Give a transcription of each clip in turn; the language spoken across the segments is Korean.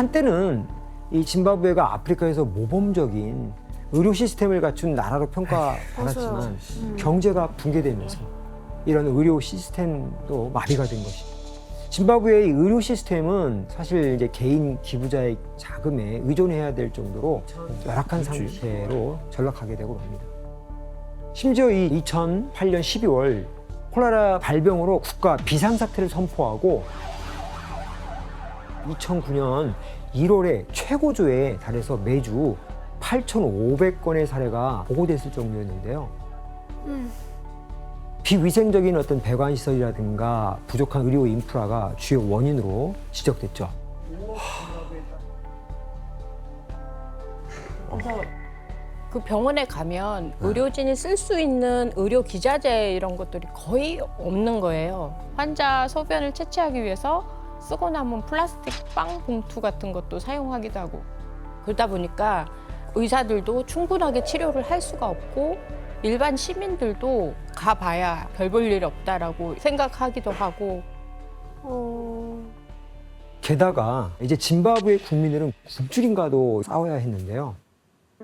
한때는 이 짐바브웨가 아프리카에서 모범적인 의료 시스템을 갖춘 나라로 평가받았지만 경제가 붕괴되면서 이런 의료 시스템도 마비가 된 것입니다. 짐바브웨의 의료 시스템은 사실 이제 개인 기부자의 자금에 의존해야 될 정도로 열악한 상태로 전락하게 되고 맙니다. 심지어 이 2008년 12월 콜레라 발병으로 국가 비상사태를 선포하고 2009년 1월에 최고조에 달해서 매주 8,500건의 사례가 보고됐을 정도였는데요. 비위생적인 어떤 배관시설이라든가 부족한 의료 인프라가 주요 원인으로 지적됐죠. 그래서 그 병원에 가면 의료진이 쓸 수 있는 의료 기자재 이런 것들이 거의 없는 거예요. 환자 소변을 채취하기 위해서 쓰고 남은 플라스틱 빵 봉투 같은 것도 사용하기도 하고 그러다 보니까 의사들도 충분하게 치료를 할 수가 없고 일반 시민들도 가봐야 별 볼 일 없다라고 생각하기도 하고 게다가 이제 짐바브웨 국민들은 굶주림과도 싸워야 했는데요.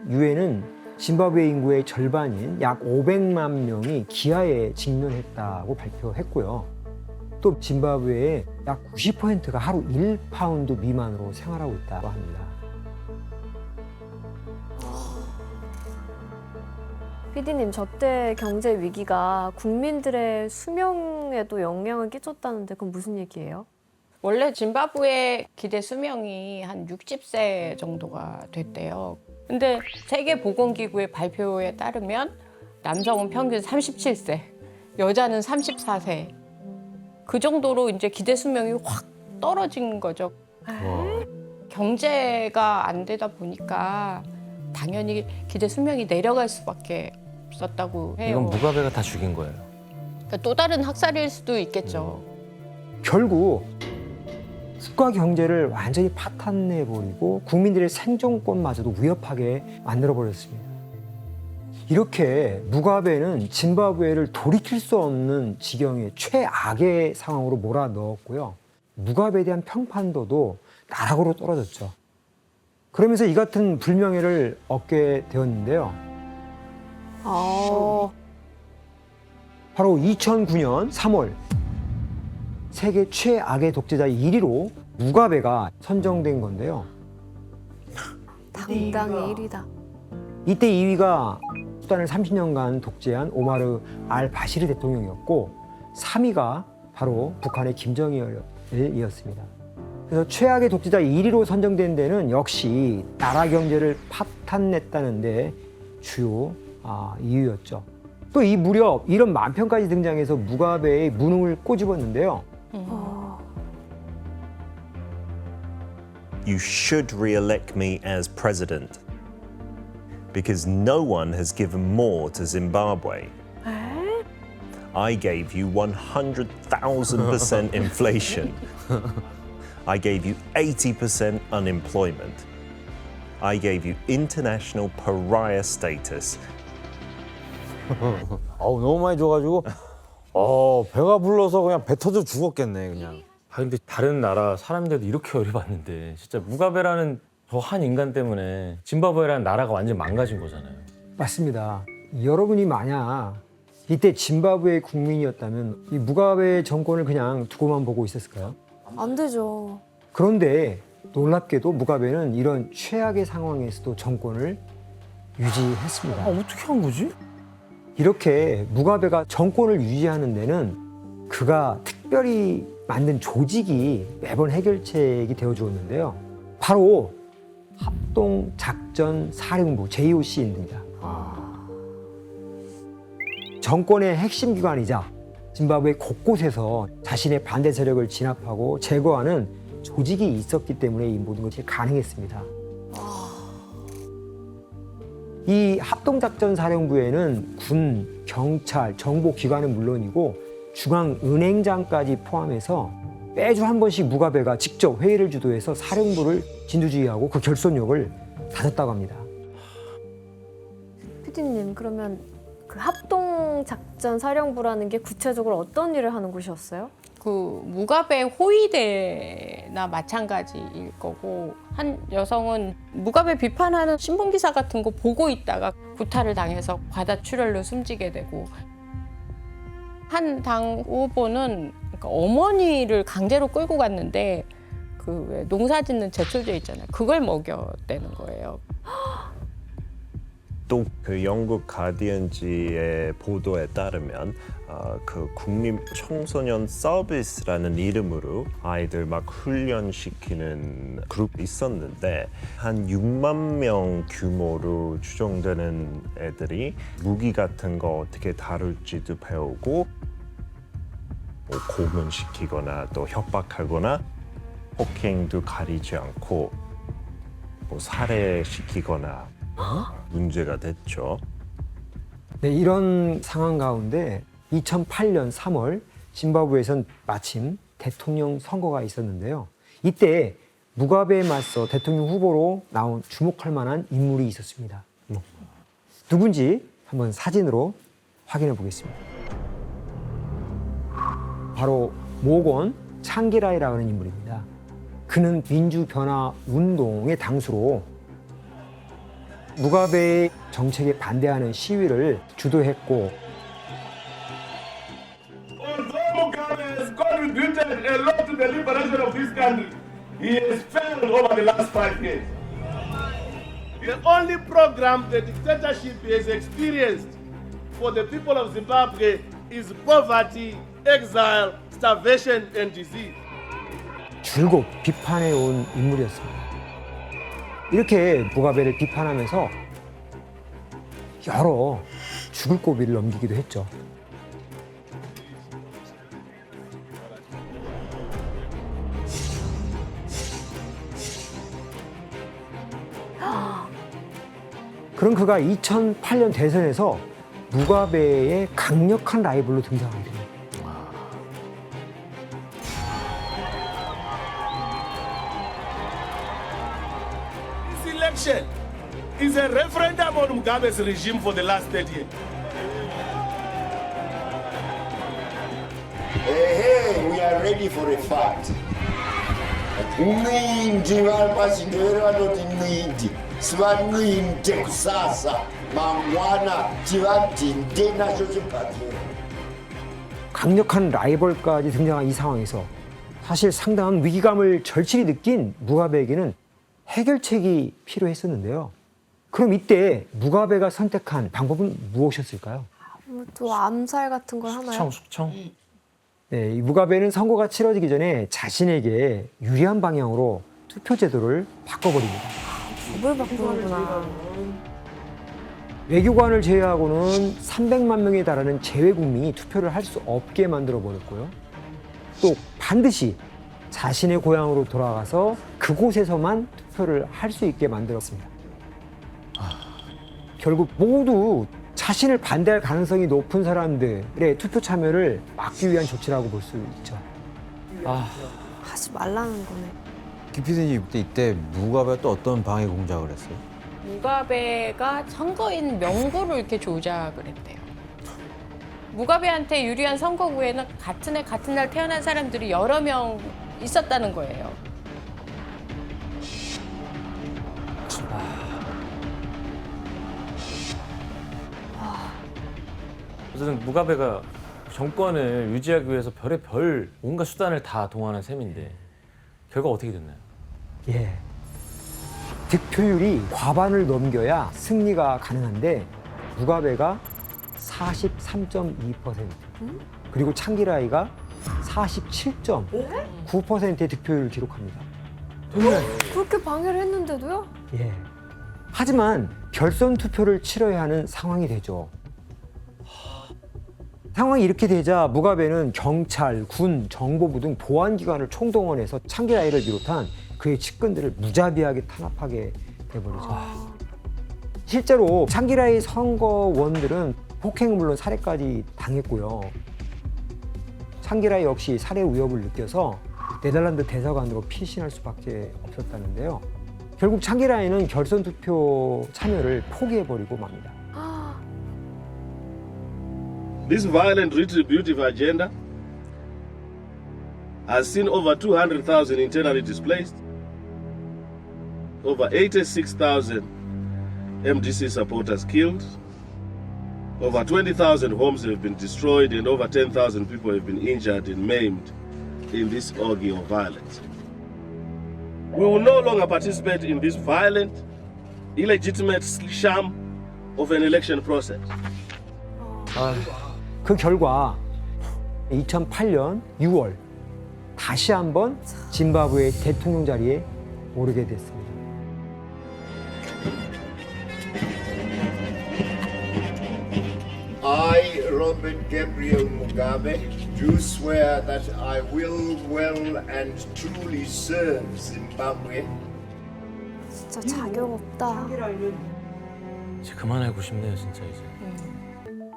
유엔은 짐바브웨 인구의 절반인 약 500만 명이 기아에 직면했다고 발표했고요. 또 짐바브웨의 약 90%가 하루 1파운드 미만으로 생활하고 있다고 합니다. PD님, 저때 경제 위기가 국민들의 수명에도 영향을 끼쳤다는데 그건 무슨 얘기예요? 원래 짐바브웨 기대 수명이 한 60세 정도가 됐대요. 근데 세계보건기구의 발표에 따르면 남성은 평균 37세, 여자는 34세. 그 정도로 이제 기대 수명이 확 떨어진 거죠. 경제가 안 되다 보니까 당연히 기대 수명이 내려갈 수밖에 없었다고 해요. 이건 무가베가 다 죽인 거예요. 그러니까 또 다른 학살일 수도 있겠죠. 결국 국가 경제를 완전히 파탄내버리고 국민들의 생존권마저도 위협하게 만들어버렸습니다. 이렇게 무가베는 짐바브웨를 돌이킬 수 없는 지경의 최악의 상황으로 몰아넣었고요. 무가베에 대한 평판도도 나락으로 떨어졌죠. 그러면서 이 같은 불명예를 얻게 되었는데요. 바로 2009년 3월 세계 최악의 독재자 1위로 무가베가 선정된 건데요. 당당히 1위다. 이때 2위가 수단을 30년간 독재한 오마르 알 바시르 대통령이었고 3위가 바로 북한의 김정일이었습니다. 그래서 최악의 독재자 1위로 선정된 데는 역시 나라 경제를 파탄냈다는 데 주요 이유였죠. 또 이 무렵 이런 만편까지 등장해서 무가베의 무능을 꼬집었는데요. You should re-elect me as president because no one has given more to Zimbabwe. I gave you 100,000% inflation. I gave you 80% unemployment. I gave you international pariah status. 너무 많이 줘가지고 배가 불러서 그냥 배 터져 죽었겠네 그냥. 근데 다른 나라 사람들도 이렇게 열받는데 진짜 무가베라는 저 한 인간 때문에 짐바브웨라는 나라가 완전 망가진 거잖아요. 맞습니다. 여러분이 만약 이때 짐바브웨 국민이었다면 이 무가베 정권을 그냥 두고만 보고 있었을까요? 안 되죠. 그런데 놀랍게도 무가베는 이런 최악의 상황에서도 정권을 유지했습니다. 어떻게 한 거지? 이렇게 무가베가 정권을 유지하는 데는 그가 특별히 만든 조직이 매번 해결책이 되어 주었는데요. 바로 합동작전사령부 JOC입니다. 정권의 핵심 기관이자 짐바브웨 곳곳에서 자신의 반대 세력을 진압하고 제거하는 조직이 있었기 때문에 이 모든 것이 가능했습니다. 이 합동작전사령부에는 군, 경찰, 정보기관은 물론이고 중앙은행장까지 포함해서 매주 한 번씩 무가베가 직접 회의를 주도해서 사령부를 진두지휘하고 그 결속력을 다졌다고 합니다. PD님, 그러면 그 합동작전사령부라는 게 구체적으로 어떤 일을 하는 곳이었어요? 그 무가베 호위대나 마찬가지일 거고 한 여성은 무가베 비판하는 신문 기사 같은 거 보고 있다가 구타를 당해서 과다출혈로 숨지게 되고 한 당 후보는 그러니까 어머니를 강제로 끌고 갔는데 그 왜 농사짓는 제초제 있잖아요. 그걸 먹여대는 거예요. 또 그 영국 가디언지의 보도에 따르면 그 국립 청소년 서비스라는 이름으로 아이들 막 훈련시키는 그룹이 있었는데 한 6만 명 규모로 추정되는 애들이 무기 같은 거 어떻게 다룰지도 배우고 뭐 고문시키거나 또 협박하거나 폭행도 가리지 않고 뭐 살해시키거나 문제가 됐죠. 네, 이런 상황 가운데 2008년 3월 짐바브웨에선 마침 대통령 선거가 있었는데요. 이때 무가베에 맞서 대통령 후보로 나온 주목할 만한 인물이 있었습니다. 누군지 한번 사진으로 확인해 보겠습니다. 바로 모건 창기라이라고 하는 인물입니다. 그는 민주변화운동의 당수로 무가베의 정책에 반대하는 시위를 주도했고 Although Mugabe has contributed a lot to the liberation of this country, he has failed over the last 5 years. The only program the dictatorship has experienced for the people of Zimbabwe is poverty, exile, starvation, and disease. 줄곧 비판해 온 인물이었습니다. 이렇게 무가베를 비판하면서 여러 죽을 고비를 넘기기도 했죠. 그런 그가 2008년 대선에서 무가베의 강력한 라이벌로 등장하게 됩니다. This election is a referendum on Mugabe's regime for the last 30 years. Hey, we are ready for a fight. Mwingi valipachindevera vanoti mwingi sivanwinde kusasa mangwana tivadhinde nacho chibhadhira. 강력한 라이벌까지 등장한 이 상황에서 사실 상당한 위기감을 절실히 느낀 무가베에게는 해결책이 필요했었는데요. 그럼 이때 무가베가 선택한 방법은 무엇이었을까요? 또 암살 같은 걸 하나요? 숙청. 네, 이 무가베는 선거가 치러지기 전에 자신에게 유리한 방향으로 투표 제도를 바꿔버립니다. 법을 바꾸는구나. 외교관을 제외하고는 300만 명에 달하는 재외국민이 투표를 할 수 없게 만들어 버렸고요. 또 반드시 자신의 고향으로 돌아가서 그곳에서만 투표를 할 수 있게 만들었습니다. 결국 모두 자신을 반대할 가능성이 높은 사람들의 투표 참여를 막기 위한 조치라고 볼 수 있죠. 하지 말라는 거네. 김PD님 이때 무가베가 또 어떤 방해 공작을 했어요? 무가베가 선거인 명부를 이렇게 조작을 했대요. 무가베한테 유리한 선거구에는 같은 해 같은 날 태어난 사람들이 여러 명 있었다는 거예요. 어쨌든 무가베가 정권을 유지하기 위해서 별의별 온갖 수단을 다 동원한 셈인데 결과 어떻게 됐나요? 예. 득표율이 과반을 승리가 가능한데 무가베가 43.2%, 그리고 창기라이가 47.9%의 득표율을 기록합니다. 그렇게 방해를 했는데도요? 예. 하지만 결선 투표를 치러야 하는 상황이 되죠. 상황이 이렇게 되자 무가베는 경찰, 군, 정보부 등 보안기관을 총동원해서 창기라이를 비롯한 그의 측근들을 무자비하게 탄압하게 돼버리죠. 실제로 창기라이 선거원들은 폭행은 물론 살해까지 당했고요. 창기라이 역시 살해 위협을 느껴서 네덜란드 대사관으로 피신할 수밖에 없었다는데요. 결국 창기라이는 결선 투표 참여를 포기해버리고 맙니다. This violent retributive agenda has seen over 200,000 internally displaced, over 86,000 MDC supporters killed, over 20,000 homes have been destroyed, and over 10,000 people have been injured and maimed in this orgy of violence. We will no longer participate in this violent, illegitimate sham of an election process. 그 결과 2008년 6월 다시 한번 짐바브웨 대통령 자리에 오르게 됐습니다. I, Robert Gabriel Mugabe, do swear that I will well and truly serve Zimbabwe 진짜 자격 없다. 이제 그만하고 싶네요, 진짜 이제.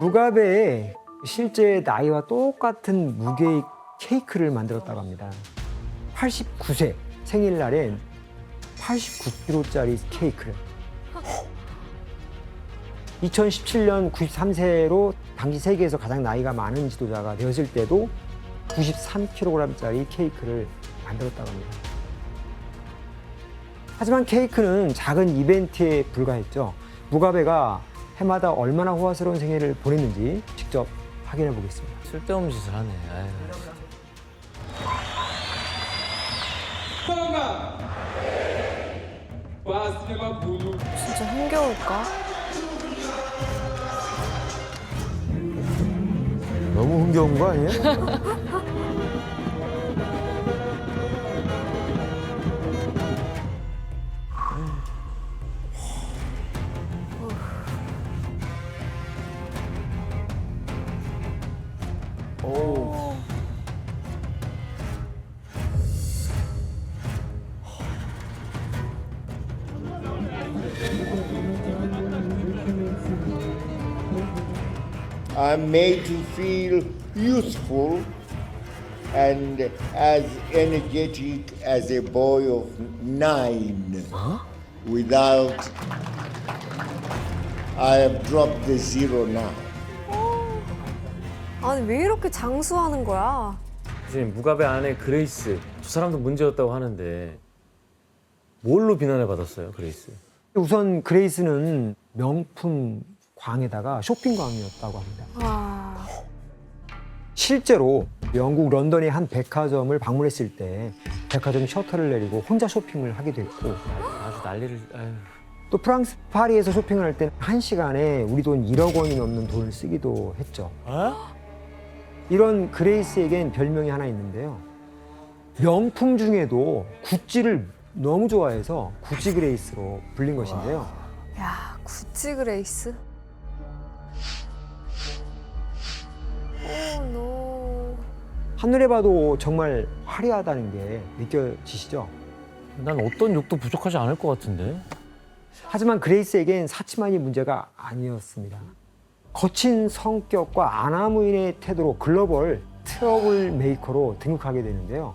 무가베의 실제 나이와 똑같은 무게의 케이크를 만들었다고 합니다. 89세 생일날엔 89kg짜리 케이크를. 2017년 93세로 당시 세계에서 가장 나이가 많은 지도자가 되었을 때도 93kg짜리 케이크를 만들었다고 합니다. 하지만 케이크는 작은 이벤트에 불과했죠. 무가베가 해마다 얼마나 호화스러운 생일을 보냈는지 직접 확인해 보겠습니다. 쓸데없는 짓을 하네. 아유. 진짜 흥겨울까? 너무 흥겨운 거 아니에요? I'm made to feel youthful and as energetic as a boy of 9. Without, I have dropped the zero now. 아니 왜 이렇게 장수하는 거야? 교수님, 무가베 아내 그레이스 두 사람도 문제였다고 하는데 뭘로 비난을 받았어요, 그레이스? 우선 그레이스는 명품 광에다가 쇼핑광이었다고 합니다. 와. 실제로 영국 런던의 한 백화점을 방문했을 때 백화점 셔터를 내리고 혼자 쇼핑을 하기도 했고, 아주 난리를. 아유. 또 프랑스 파리에서 쇼핑을 할 때 한 시간에 우리 돈 1억 원이 넘는 돈을 쓰기도 했죠. 이런 그레이스에겐 별명이 하나 있는데요. 명품 중에도 구찌를 너무 좋아해서 구찌 그레이스로 불린 것인데요. 야, 구찌 그레이스? 오, 노. 한눈에 봐도 정말 화려하다는 게 느껴지시죠? 난 어떤 욕도 부족하지 않을 것 같은데. 하지만 그레이스에겐 사치만이 문제가 아니었습니다. 거친 성격과 아나무인의 태도로 글로벌 트러블 메이커로 등극하게 되는데요.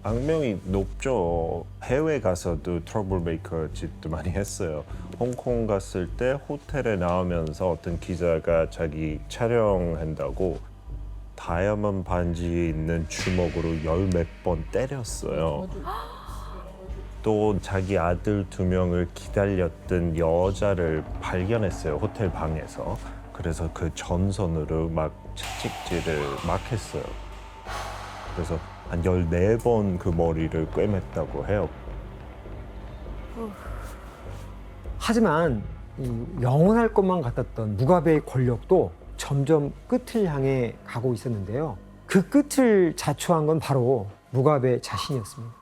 악명이 높죠. 해외 가서도 트러블 메이커 짓도 많이 했어요. 홍콩 갔을 때 호텔에 나오면서 어떤 기자가 자기 촬영한다고 다이아몬드 반지에 있는 주먹으로 10몇 번 때렸어요. 또 자기 아들 2명을 기다렸던 여자를 발견했어요, 호텔 방에서. 그래서 그 전선으로 막 채찍질을 막 했어요. 그래서 한 14번 그 머리를 꿰맸다고 해요. 하지만 이 영원할 것만 같았던 무가베의 권력도 점점 끝을 향해 가고 있었는데요. 그 끝을 자초한 건 바로 무가베 자신이었습니다.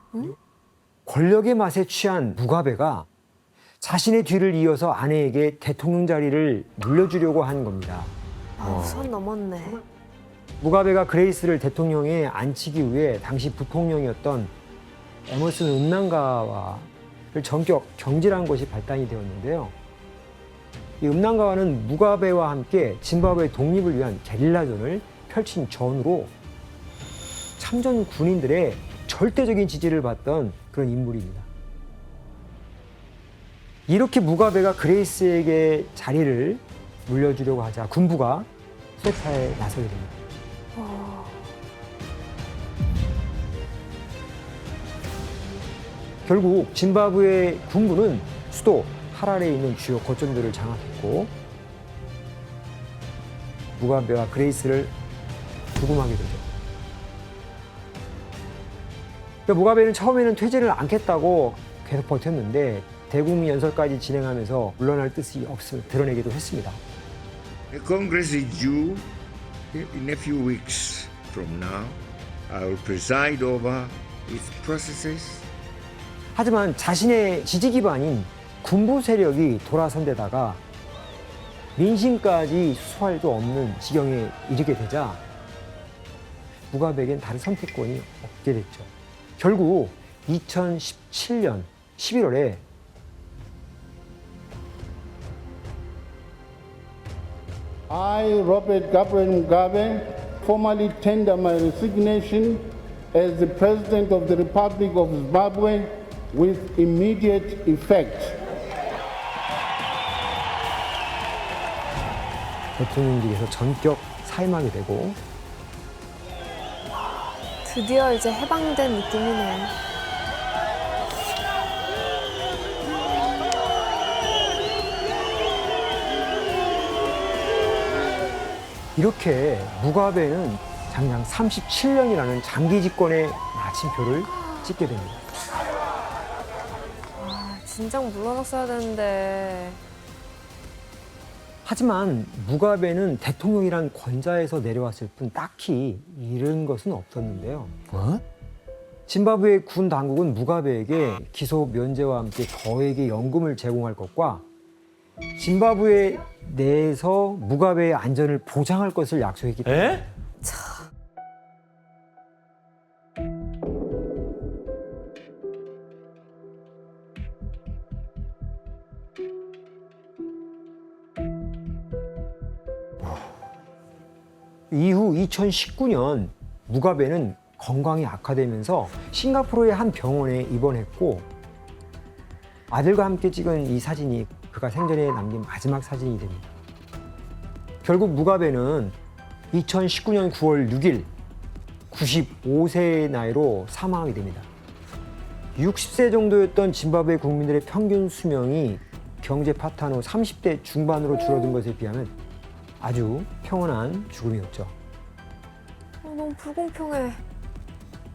권력의 맛에 취한 무가베가 자신의 뒤를 이어서 아내에게 대통령 자리를 물려주려고 한 겁니다. 아, 선 넘었네. 무가베가 그레이스를 대통령에 앉히기 위해 당시 부통령이었던 에머슨 음난가와를 전격 경질한 것이 발단이 되었는데요. 이 음난가와는 무가베와 함께 짐바브웨 독립을 위한 게릴라전을 펼친 전후로 참전 군인들의 절대적인 지지를 받던 그런 인물입니다. 이렇게 무가베가 그레이스에게 자리를 물려주려고 하자 군부가 수사에 나서게 됩니다. 결국 짐바브웨 군부는 수도 하라레에 있는 주요 거점들을 장악했고 무가베와 그레이스를 부금하게 되죠. 그러니까 무가베는 처음에는 퇴진을 않겠다고 계속 버텼는데 대국민 연설까지 진행하면서 물러날 뜻이 없음을 드러내기도 했습니다. The Congress is due in a few weeks from now. I will preside over its processes. 하지만 자신의 지지 기반인 군부 세력이 돌아선 데다가 민심까지 수수할 수 없는 지경에 이르게 되자 무가베에겐 다른 선택권이 없게 됐죠. 결국 2017년 11월에 I, Robert Gabriel Mugabe, formally tender my resignation as the President of the Republic of Zimbabwe with immediate effect. 대통령직에서 전격 사임하게 되고 드디어 이제 해방된 느낌이네. 이렇게 무가베는 장장 37년이라는 장기 집권의 마침표를 찍게 됩니다. 아, 진작 물러났어야 되는데. 하지만 무가베는 대통령이란 권좌에서 내려왔을 뿐 딱히 잃은 것은 없었는데요. 짐바브웨 군 당국은 무가베에게 기소 면제와 함께 거액의 연금을 제공할 것과 짐바브웨 내에서 무가베의 안전을 보장할 것을 약속했기 때문에 에? 이후 2019년 무가베는 건강이 악화되면서 싱가포르의 한 병원에 입원했고 아들과 함께 찍은 이 사진이 그가 생전에 남긴 마지막 사진이 됩니다. 결국 무가베는 2019년 9월 6일 95세의 나이로 사망하게 됩니다. 60세 정도였던 짐바브웨 국민들의 평균 수명이 경제 파탄 후 30대 중반으로 줄어든 것에 비하면 아주 평온한 죽음이었죠. 너무 불공평해.